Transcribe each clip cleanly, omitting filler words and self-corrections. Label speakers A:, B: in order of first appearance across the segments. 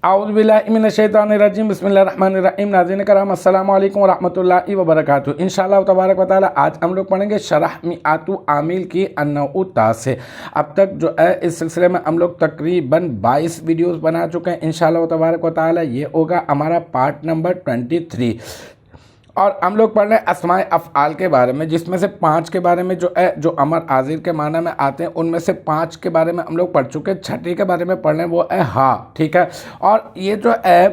A: اعوذ باللہ من الشیطان الرجیم بسم اللہ الرحمن الرحیم۔ ناظرین کرام السلام علیکم ورحمۃ اللہ وبرکاتہ۔ انشاءاللہ تبارک و تعالی آج ہم لوگ پڑھیں گے شرح میعات عامل کی النوع التاسع۔ اب تک جو ہے اس سلسلے میں ہم لوگ تقریباً 22 ویڈیوز بنا چکے ہیں۔ انشاءاللہ تبارک و تعالی یہ ہوگا ہمارا پارٹ نمبر 23، اور ہم لوگ پڑھ رہے ہیں اسماء افعال کے بارے میں، جس میں سے 5 کے بارے میں جو ہے جو امر حاضر کے معنی میں آتے ہیں ان میں سے 5 کے بارے میں ہم لوگ پڑھ چکے ہیں۔ 6 کے بارے میں پڑھ رہے ہیں، وہ ہے ہا، ٹھیک ہے۔ اور یہ جو ہے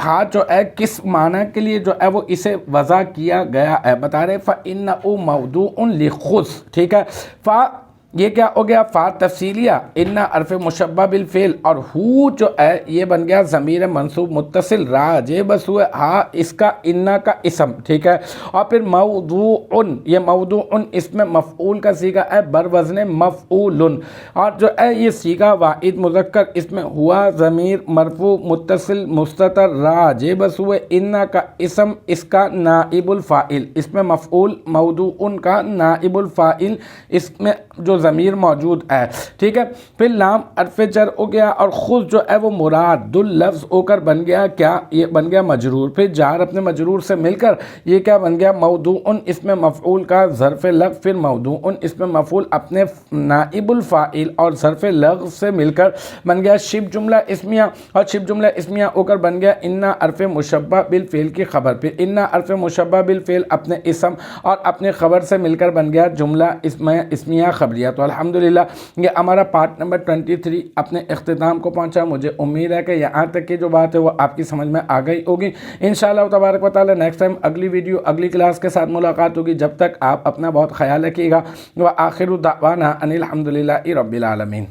A: ہا جو ہے کس معنی کے لیے جو ہے وہ اسے وضع کیا گیا ہے، بتا رہے فَإِنَّهُ مَوْضُوعٌ لِخُذ، ٹھیک ہے۔ یہ کیا ہو گیا؟ فا تفصیلیہ، ان حرف مشبہ بالفعل، اور ہو جو ہے یہ بن گیا ضمیر منصوب متصل راجع بس ہوئے ہا اس کا ان کا اسم، ٹھیک ہے۔ اور پھر موضوع، یہ موضوع اس میں مفعول کا صیغہ ہے بروزن مفعول، اور جو ہے یہ صیغہ واحد مذکر، اس میں ہوا ضمیر مرفوع متصل مستتر راجع بس ہوئے ان کا اسم اس کا نائب الفاعل، اس میں مفعول موضوع کا نائب الفاعل اس میں جو ضمیر موجود ہے، ٹھیک ہے۔ پھر لام حرف جر ہو گیا، اور خود جو ہے وہ مراد اللفظ ہو کر بن گیا کیا؟ یہ بن گیا مجرور۔ پھر جار اپنے مجرور سے مل کر یہ کیا بن گیا؟ موضوع اس میں مفعول کا ظرف لغو، پھر موضوع اس میں مفعول اپنے نائب الفاعل اور ظرف لغو سے مل کر بن گیا شبہ جملہ اسمیہ، اور شبہ جملہ اسمیہ ہو کر بن گیا ان حرف مشبہ بالفعل کی خبر۔ پھر ان حرف مشبہ بالفعل اپنے اسم اور اپنے خبر سے مل کر بن گیا جملہ اسمیہ خبریہ۔ تو الحمدللہ یہ ہمارا پارٹ نمبر 23 اپنے اختتام کو پہنچا۔ مجھے امید ہے کہ یہاں تک کی جو بات ہے وہ آپ کی سمجھ میں آ گئی ہوگی۔ انشاءاللہ تبارک و تعالی نیکسٹ ٹائم اگلی ویڈیو اگلی کلاس کے ساتھ ملاقات ہوگی۔ جب تک آپ اپنا بہت خیال رکھیے گا۔ وآخر دعوانا ان الحمدللہ رب العالمین۔